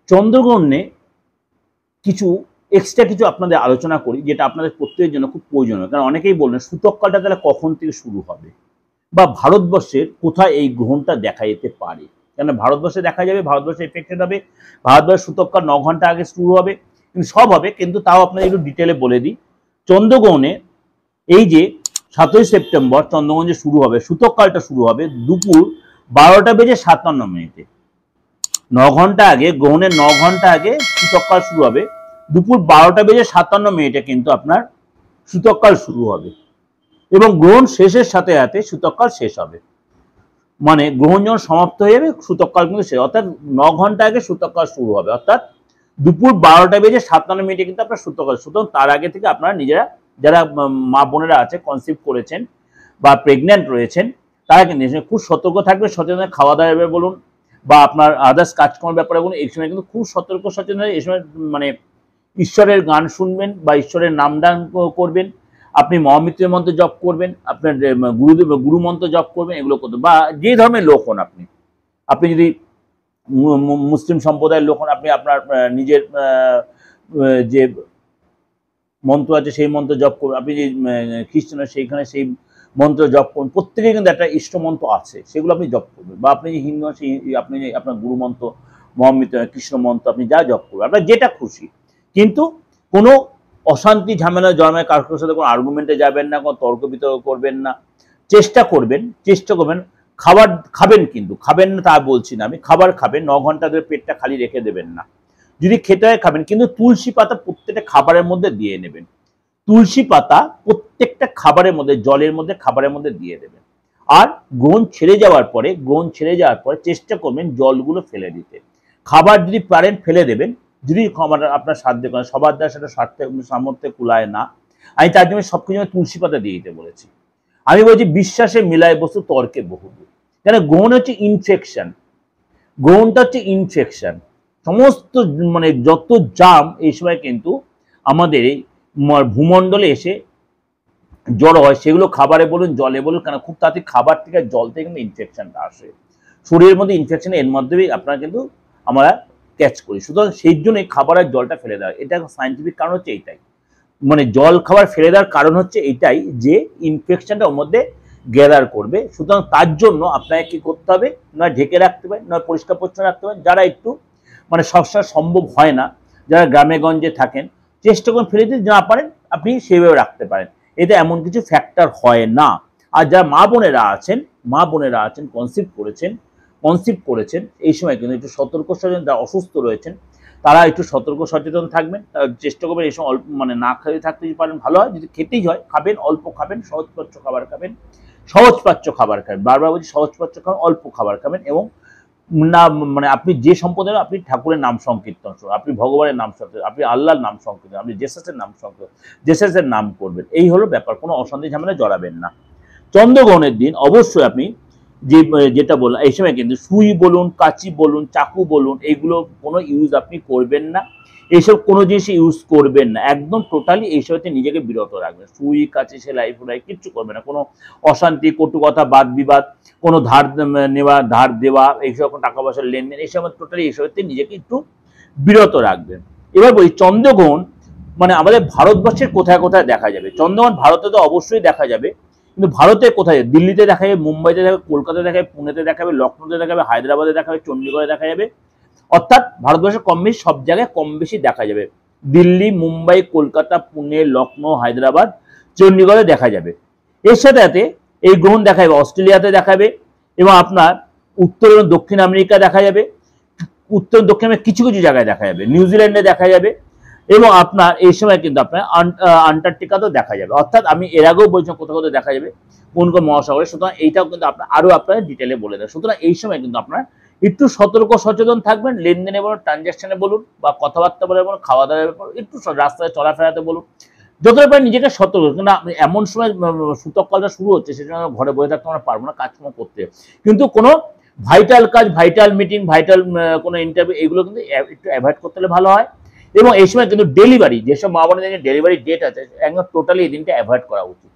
চন্দ্রগ্রহণে কিছু এক্সট্রা কিছু আপনাদের আলোচনা করি, যেটা আপনাদের প্রত্যেকের জন্য খুব প্রয়োজনীয়। কারণ অনেকেই বললেন সূতককালটা তাহলে কখন থেকে শুরু হবে, বা ভারতবর্ষের কোথায় এই গ্রহণটা দেখা যেতে পারে। কেন ভারতবর্ষে দেখা যাবে, ভারতবর্ষে এফেক্টেড হবে, ভারতবর্ষের সূতককাল 9 ঘন্টা আগে শুরু হবে, কিন্তু সব হবে। কিন্তু তাও আপনাদের একটু ডিটেলে বলে দিই। চন্দ্রগ্রহণে এই যে 7ই সেপ্টেম্বর চন্দ্রগ্রহণ যে শুরু হবে, সূতককালটা শুরু হবে দুপুর 12:57 9 ঘন্টা আগে, গ্রহণের 9 ঘন্টা আগে সূতককাল শুরু হবে। দুপুর 12:57 কিন্তু আপনার সূতককাল শুরু হবে, এবং গ্রহণ শেষের সাথে সাথে সূতককাল শেষ হবে। মানে গ্রহণ যখন সমাপ্ত হয়ে যাবে, সূতককাল কিন্তু শেষ, অর্থাৎ 9 ঘন্টা আগে সূতককাল শুরু হবে, অর্থাৎ দুপুর 12:57 কিন্তু আপনার সূতককাল। সুতরাং তার আগে থেকে আপনারা নিজেরা, যারা মা বোনেরা আছে কনসিভ করেছেন বা প্রেগন্যান্ট রয়েছেন, তারা কিন্তু খুব সতর্ক থাকবে, সচেতন। খাওয়া দাওয়ার বলুন বা আপনার আদার্স কাজকর্মের ব্যাপারে বলুন, এই সময় কিন্তু খুব সতর্ক সচেতন হয়ে এই সময় মানে ঈশ্বরের গান শুনবেন বা ঈশ্বরের নামদান করবেন, আপনি মহামৃত্যুর মন্ত্র জপ করবেন, আপনার গুরু মন্ত্র জপ করবেন, এগুলো করতে। বা যে ধর্মের লোক হন আপনি যদি মুসলিম সম্প্রদায়ের লোক হন, আপনি আপনার নিজের যে মন্ত্র আছে সেই মন্ত্র জপ করুন। আপনি যে খ্রিস্টান সেইখানে সেই মন্ত্র জপ করুন। প্রত্যেকে কিন্তু একটা ইষ্ট মন্ত্র আছে, সেগুলো আপনি জপ করবেন। বা আপনি যে হিন্দু আছেন, আপনি আপনার গুরু মন্ত্র, মহামৃত্যু, কৃষ্ণ মন্ত্র আপনি যা জপ করবেন, আপনার যেটা খুশি। কিন্তু কোনো অশান্তি ঝামেলা জন্মায় কারোর সাথে কোনো আর্গুমেন্টে যাবেন না, কোনো তর্ক বিতর্ক করবেন না। চেষ্টা করবেন খাবার খাবেন, কিন্তু খাবেন না তা বলছি না আমি, খাবার খাবেন, 9 ঘন্টা ধরে পেটটা খালি রেখে দেবেন না। যদি খেতে হয় খাবেন, কিন্তু তুলসী পাতা প্রত্যেকটা খাবারের মধ্যে দিয়ে নেবেন। তুলসী পাতা প্রত্যেকটা খাবারের মধ্যে, জলের মধ্যে, খাবারের মধ্যে দিয়ে দেবেন। আর গ্রহণ ছেড়ে যাওয়ার পরে চেষ্টা করবেন জলগুলো ফেলে দিতে। খাবার যদি পারেন ফেলে দেবেন, যদি আপনার সাধ্য করেন, সবার দ্বারা সেটা সামর্থ্যে কুলায় না। আমি তার জন্য সবকিছু তুলসী পাতা দিয়ে দিতে বলেছি। আমি বলছি বিশ্বাসে মিলায় বস্তু তর্কে বহুদূর। কেন গ্রহণ হচ্ছে ইনফেকশন, গ্রহণটা হচ্ছে ইনফেকশন। সমস্ত মানে যত জাম এই সময় কিন্তু আমাদের এই ভূমণ্ডলে এসে জড়ো হয়, সেগুলো খাবারে বলুন জলে বলুন, কেন খুব তাড়াতাড়ি খাবার থেকে জল থেকে কিন্তু ইনফেকশনটা আসে শরীরের মধ্যে। ইনফেকশন এর মাধ্যমেই আপনারা কিন্তু আমরা ক্যাচ করি। সুতরাং সেই জন্যই খাবার আর জলটা ফেলে দেওয়া, এটা সায়েন্টিফিক কারণ হচ্ছে এইটাই। মানে জল খাবার ফেলে দেওয়ার কারণ হচ্ছে এটাই যে ইনফেকশনটা ওর মধ্যে গ্যাদার করবে। সুতরাং তার জন্য আপনাকে কি করতে হবে, নয় ঢেকে রাখতে হবে, নয় পরিষ্কার পরিচ্ছন্ন রাখতে হবে। যারা একটু মানে সবসময় সম্ভব হয় না, যারা গ্রামে গঞ্জে থাকেন, চেষ্টা করুন ফেলে দিতে না পারেন আপনি সেভাবে রাখতে পারেন, এতে এমন কিছু ফ্যাক্টর হয় না। আর যারা মা বোনেরা আছেন কনসিভ করেছেন এই সময় কিন্তু একটু সতর্ক সচেতন, যারা অসুস্থ রয়েছেন তারা একটু সতর্ক সচেতন থাকবেন। চেষ্টা করবেন এই সময় অল্প মানে না খেয়ে থাকতে যদি পারেন ভালো হয়, যদি খেতেই হয় খাবেন অল্প খাবেন, সহজপাচ্য খাবার খাবেন, বারবার বলছি সহজপাচ্য খাবেন, অল্প খাবার খাবেন। এবং না মানে আপনি যে সম্প্রদায়, আপনি ঠাকুরের নাম সংকীর্তন, আপনি ভগবানের নাম সংকীর্তন, আপনি আল্লাহর নাম সংকীর্তন, আপনি জেসাসের নাম সংকীর্তন, জেসাসের নাম করবেন। এই হলো ব্যাপার, কোনো অশান্তি ঝামেলা জড়াবেন না। চন্দ্রগ্রহণের দিন অবশ্যই আপনি যেটা বললাম, এই সময় কিন্তু সুই বলুন, কাঁচি বলুন, চাকু বলুন, এইগুলো কোনো ইউজ আপনি করবেন না। এইসব কোনো জিনিস ইউজ করবেন না, একদম টোটালি এইসবতে নিজেকে বিরত রাখবেন। সুই কাঁচি সেলাই ফোলাই কিচ্ছু করবেন না। কোনো অশান্তি, কটু কথা, বাদ বিবাদ, কোনো ধার নেওয়া, ধার দেওয়া, এইসব টাকা পয়সার লেনদেন, এইসব টোটালি এইসবতে নিজেকে একটু বিরত রাখবেন। এবার বলি চন্দ্রগ্রহণ মানে আমাদের ভারতবর্ষের কোথায় কোথায় দেখা যাবে। চন্দ্রগ্রহণ ভারতে তো অবশ্যই দেখা যাবে, কিন্তু ভারতে কোথায়, দিল্লিতে দেখা যাবে, মুম্বাইতে দেখা যাবে, কলকাতায় দেখা যাবে, পুনেতে দেখা যাবে, লখনৌতে দেখা যাবে, হায়দ্রাবাদে দেখা যাবে, চণ্ডীগড়ে দেখা যাবে। অর্থাৎ ভারতবর্ষের কম বেশি সব জায়গায় কম বেশি দেখা যাবে। দিল্লি, মুম্বাই, কলকাতা, পুনে, লখনৌ, হায়দ্রাবাদ, চণ্ডীগড়ে দেখা যাবে। এর সাথে সাথে এই গ্রহণ দেখা যাবে অস্ট্রেলিয়াতে দেখা যাবে, এবং আপনার উত্তর এবং দক্ষিণ আমেরিকা দেখা যাবে, উত্তর দক্ষিণ আমেরিকা কিছু কিছু জায়গায় দেখা যাবে, নিউজিল্যান্ডে দেখা যাবে, এবং আপনার এই সময় কিন্তু আপনার আন্টার্কটিকাতেও দেখা যাবে। অর্থাৎ আমি এর আগেও বলছিলাম কোথাও কোথাও দেখা যাবে, কোন কোন মহাসাগরে। সুতরাং এইটাও কিন্তু আপনার আরো আপনার ডিটেলে বলে দেয়। সুতরাং এই সময় কিন্তু আপনার একটু সতর্ক সচেতন থাকবেন, লেনদেনে বলুন, ট্রানজাকশনে বলুন, বা কথাবার্তা বলে বলুন, খাওয়া দাওয়ার ব্যাপার একটু রাস্তায় চলাফেরাতে বলুন, যতটা পারেন নিজেকে সতর্ক। কিন্তু এমন সময় সূতককালটা শুরু হচ্ছে, সেজন্য ঘরে বসে থাকতে আমরা পারবো না, কাজকর্ম করতে। কিন্তু কোনো ভাইটাল কাজ, ভাইটাল মিটিং, ভাইটাল কোনো ইন্টারভিউ, এগুলো কিন্তু একটু অ্যাভয়েড করতে হলে ভালো হয়। এবং এই সময় কিন্তু ডেলিভারি, যেসব মা বোনের ডেলিভারি ডেট আছে, একদম টোটালি এই দিনটা অ্যাভয়েড করা উচিত।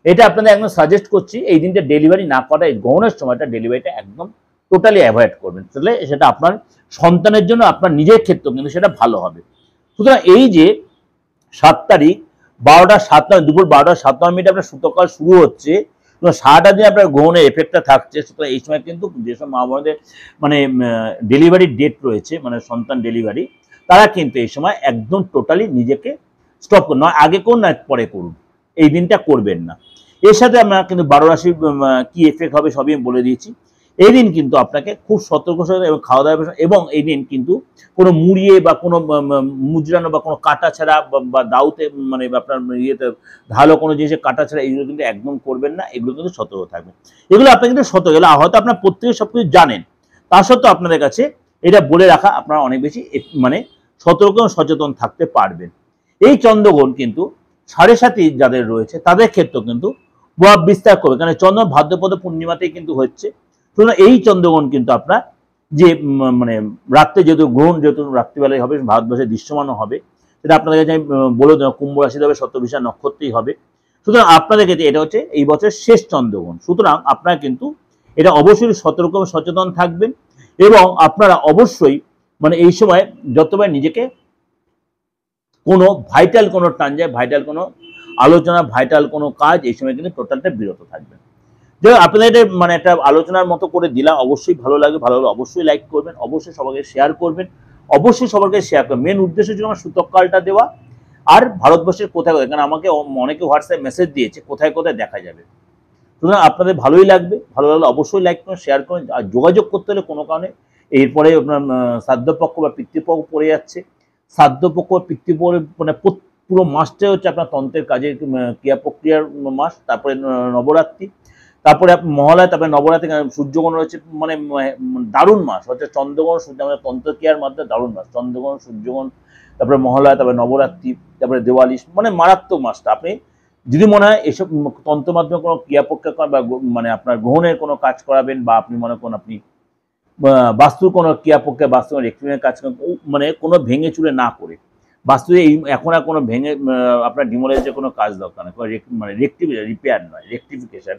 এটা আপনাদের একদম সাজেস্ট করছি, এই দিনটা ডেলিভারি না করা, এই গ্রহণের সময়টা ডেলিভারিটা একদম টোটালি অ্যাভয়েড করবেন, তাহলে সেটা আপনার সন্তানের জন্য, আপনার নিজের ক্ষেত্রেও কিন্তু সেটা ভালো হবে। সুতরাং এই যে 7 তারিখ 12টা 7 দুপুর 12টা 7 আপনার সূতককাল শুরু হচ্ছে, সারাটা দিন আপনার গ্রহণের এফেক্টটা থাকছে। সুতরাং এই সময় কিন্তু যেসব মা বোনদের মানে ডেলিভারির ডেট রয়েছে, মানে সন্তান ডেলিভারি, তারা কিন্তু এই সময় একদম টোটালি নিজেকে স্টপ করুন, নয় আগে করুন না পরে করুন, এই দিনটা করবেন না। এর সাথে আমরা কিন্তু 12 রাশির কি এফেক্ট হবে সবই আমি বলে দিয়েছি। এই দিন কিন্তু আপনাকে খুব সতর্ক এবং খাওয়া দাওয়া, এবং এই দিন কিন্তু কোনো মুড়িয়ে বা কোনো মুজরানো বা কোনো কাটা ছাড়া বা দাউতে মানে আপনার ইয়েতে ধারালো কোনো জিনিসে কাটা ছাড়া এগুলো কিন্তু একদম করবেন না, এগুলো কিন্তু সতর্ক থাকবেন। এগুলো আপনি কিন্তু সতর্ক, এগুলো হয়তো আপনার প্রত্যেকে সবকিছু জানেন, তা সত্ত্বেও আপনাদের কাছে এটা বলে রাখা, আপনারা অনেক বেশি মানে সতর্ক এবং সচেতন থাকতে পারবেন। এই চন্দ্রগ্রহণ কিন্তু 7.5 যাদের রয়েছে তাদের ক্ষেত্রেও কিন্তু প্রভাব বিস্তার করবে, কারণ চন্দ্র ভাদ্রপদ পূর্ণিমাতেই কিন্তু হচ্ছে। সুতরাং এই চন্দ্রগ্রহণ কিন্তু আপনার যে মানে রাত্রে যেহেতু গ্রহণ যেহেতু রাত্রিবেলায় হবে, ভারতবর্ষে দৃশ্যমানও হবে, সেটা আপনাদের কাছে আমি বলে দেবো, কুম্ভ রাশিতে হবে, শতভিষা নক্ষত্রেই হবে। সুতরাং আপনাদের ক্ষেত্রে এটা হচ্ছে এই বছরের শেষ চন্দ্রগ্রহণ। সুতরাং আপনারা কিন্তু এটা অবশ্যই সতর্ক এবং সচেতন থাকবেন, এবং আপনারা অবশ্যই মানে এই সময় যতবার নিজেকে কোনো ভাইটাল কোনো টানজায়, ভাইটাল কোনো আলোচনা, ভাইটাল কোনো কাজ, এই সময় কিন্তু টোটালটা বিরত থাকবেন। যাই হোক, আপনাদের এটা মানে একটা আলোচনার মতো করে দিলাম, অবশ্যই ভালো লাগে, ভালো হলে অবশ্যই লাইক করবেন, অবশ্যই সবাইকে শেয়ার করবেন, অবশ্যই সবাইকে শেয়ার করবেন। মেন উদ্দেশ্য ছিল আমার সূতককালটা দেওয়া, আর ভারতবর্ষের কোথায় কোথায়, কারণ আমাকে অনেকে হোয়াটসঅ্যাপ মেসেজ দিয়েছে কোথায় কোথায় দেখা যাবে। সুতরাং আপনাদের ভালোই লাগবে, ভালো লাগলে অবশ্যই লাইক করুন, শেয়ার করুন। আর যোগাযোগ করতে হলে কোনো কারণে এরপরে আপনার শ্রাদ্ধপক্ষ বা পিতৃপক্ষ পড়ে যাচ্ছে, শ্রাদ্ধপক্ষ পিতৃপক্ষ মানে পুরো মাসটাই হচ্ছে আপনার তন্ত্রের কাজের ক্রিয়া প্রক্রিয়ার মাস। তারপরে নবরাত্রি, তারপরে মহালয়া, তারপরে নবরাত্রি, সূর্যগ্রহণ রয়েছে, মানে দারুণ মাস হচ্ছে চন্দ্রগ্রহণ সূর্য, আমাদের তন্ত্রক্রিয়ার মাধ্যমে দারুণ মাস চন্দ্রগ্রহণ, সূর্যগ্রহণ, তারপরে মহালয়া, তারপরে নবরাত্রি, তারপরে দেওয়ালি, মানে মারাত্মক মাসটা। আপনি যদি মনে হয় এসব তন্ত্র মাধ্যমে কোনো ক্রিয়া প্রক্রিয়া করেন বা মানে আপনার গ্রহণের কোনো কাজ করাবেন, বা আপনি মনে করেন আপনি বাস্তুর কোনো ক্রিয়া প্রক্রিয়া, বাস্তু রেক্টিফিকেশনের কাজ করেন, মানে কোনো ভেঙে চুরে না করে, বাস্তু এই এখন আর কোনো ভেঙে আপনার ডিমোলাইজের কোনো কাজ দরকার নেই, মানে রিপেয়ার নয়, রেক্টিফিকেশন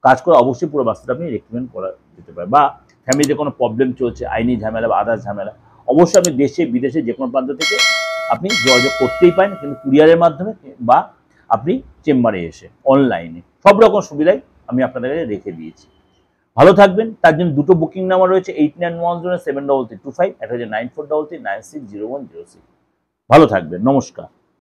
কাজ করে অবশ্যই পুরো বাস্তুটা আপনি রেক্টিফিকেশন করা যেতে পারে। বা ফ্যামিলিতে কোনো প্রবলেম চলছে, আইনি ঝামেলা বা আদার্স ঝামেলা, অবশ্যই আপনি দেশে বিদেশে যে কোনো প্রান্ত থেকে আপনি যোগাযোগ করতেই পারেন, কিন্তু কুরিয়ারের মাধ্যমে বা আপনি চেম্বারে এসে অনলাইনে সব রকম সুবিধাই আমি আপনাদের কাছে রেখে দিয়েছি। ভালো থাকবেন। তার জন্য দুটো বুকিং নাম্বার রয়েছে, 89107325, একটা হচ্ছে 9433960106। ভালো থাকবেন, নমস্কার।